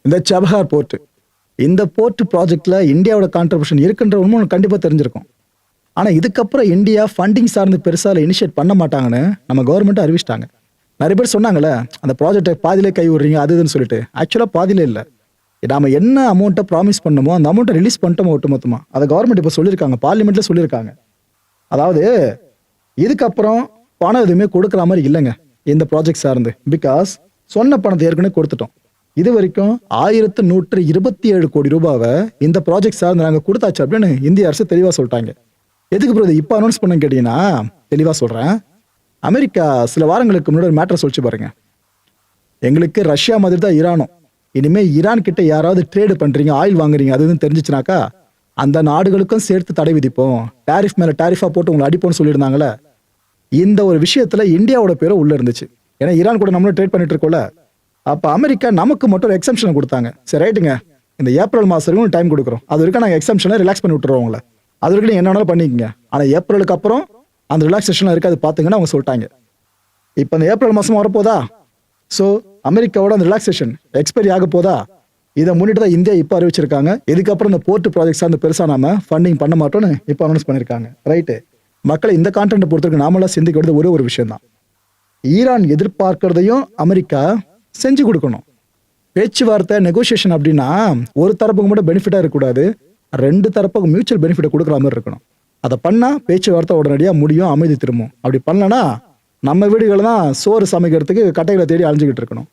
இந்த சபஹார் போர்ட், இந்த போர்ட் ப்ராஜெக்ட்ல இந்தியாவோட கான்ட்ரிபியூஷன் இருக்குன்ற உண்மை உனக்கு கண்டிப்பா தெரிஞ்சிருக்கும். ஆனா இதுக்கப்புறம் இந்தியா ஃபண்டிங் சார்ந்து பெருசா இனிஷியேட் பண்ண மாட்டாங்கன்னு நம்ம கவர்மெண்ட் அறிவிச்சிட்டாங்க. நிறைய பேர் சொன்னாங்கல்ல, அந்த ப்ராஜெக்டை பாதியிலே கை விடுறீங்க அது இதுன்னு சொல்லிட்டு. ஆக்சுவலா பாதியிலே இல்லை. நாம என்ன அமௌண்ட்டை ப்ராமிஸ் பண்ணமோ அந்த அமௌண்ட்டை ரிலீஸ் பண்ணிட்டோமோ ஒட்டுமொத்தமா. அதை கவர்மெண்ட் இப்போ சொல்லியிருக்காங்க, பார்லிமெண்ட்ல சொல்லியிருக்காங்க. அதாவது இதுக்கப்புறம் பணம் எதுவுமே கொடுக்குற மாதிரி இல்லைங்க இந்த ப்ராஜெக்ட் சார்ந்து. பிகாஸ் சொன்ன பணத்தை ஏற்கனவே கொடுத்துட்டோம். இது வரைக்கும் 1127 கோடி ரூபாவை இந்த ப்ராஜெக்ட் சார்ந்து நாங்கள் கொடுத்தாச்சு அப்படின்னு இந்திய அரசு தெளிவாக சொல்லிட்டாங்க. எதுக்கு ப்ரோ இப்போ அனௌன்ஸ் பண்ண கேட்டீங்கன்னா, தெளிவாக சொல்கிறேன். அமெரிக்கா சில வாரங்களுக்கு முன்னாடி ஒரு மேட்டரை சொல்லிச்சு பாருங்க. எங்களுக்கு ரஷ்யா மாதிரி தான் ஈரானும். இனிமே ஈரான் கிட்ட யாராவது ட்ரேடு பண்றீங்க, ஆயில் வாங்குறீங்க அது தெரிஞ்சிச்சுனாக்கா அந்த நாடுகளுக்கும் சேர்த்து தடை விதிப்போம், டாரிஃப் மேல டாரிஃபா போட்டு உங்களை அடிப்போம்னு சொல்லியிருந்தாங்களே. இந்த ஒரு விஷயத்துல இந்தியாவோட பேரும் உள்ள இருந்துச்சு. ஏன்னா ஈரான் கூட நம்மளும் ட்ரேட் பண்ணிட்டு இருக்கோம்ல. அப்ப அமெரிக்கா நமக்கு மட்டும் ஒரு எக்ஸம்ஷன் கொடுத்தாங்க. சரி ரைட்டுங்க, இந்த ஏப்ரல் மாசம் வரைக்கும் டைம் கொடுக்குறோம், அது வரைக்கும் நாங்கள் எக்ஸம்ஷனை ரிலாக்ஸ் பண்ணி விட்டுறோம் உங்களை, அது வரைக்கும் நீங்க என்ன வேணாலும் பண்ணிக்கங்க. ஆனா ஏப்ரலுக்கு அப்புறம் அந்த ரிலாக்ஸேஷன் இருக்காது பாத்துங்கன்னா அவங்க சொல்லிட்டாங்க. இப்போ அந்த ஏப்ரல் மாசம் வரப்போதா, ஸோ அமெரிக்காவோட அந்த ரிலாக்ஸேஷன் எக்ஸ்பைரி ஆக போதா, இதை முன்னிட்டு தான் இந்தியா இப்போ அறிவிச்சிருக்காங்க. இதுக்கப்புறம் இந்த போர்ட் ப்ராஜெக்ட்ஸ் அந்த பெருசா நாம ஃபண்டிங் பண்ண மாட்டோம்னு இப்போ அனௌன்ஸ் பண்ணியிருக்காங்க. ரைட்டு மக்களை இந்த கான்டென்ட் பொறுத்தவரைக்கும் நாமெல்லாம் சிந்திக்க வேண்டியது ஒரே ஒரு விஷயம் தான். ஈரான் எதிர்பார்க்கிறதையும் அமெரிக்கா செஞ்சு கொடுக்கணும். பேச்சுவார்த்தை நெகோசியேஷன் அப்படின்னா ஒரு தரப்புக்கு மட்டும் பெனிஃபிட்டா இருக்கக்கூடாது, 2 தரப்புக்கு மியூச்சுவல் பெனிஃபிட்டை கொடுக்குற மாதிரி இருக்கணும். அதை பண்ணா பேச்சுவார்த்தை உடனடியாக முடியும், அமைதி திரும்பும். அப்படி பண்ணலன்னா நம்ம வீடுகளை தான் சோறு சமைக்கிறதுக்கு கட்டைகளை தேடி அழிஞ்சுக்கிட்டு இருக்கணும்.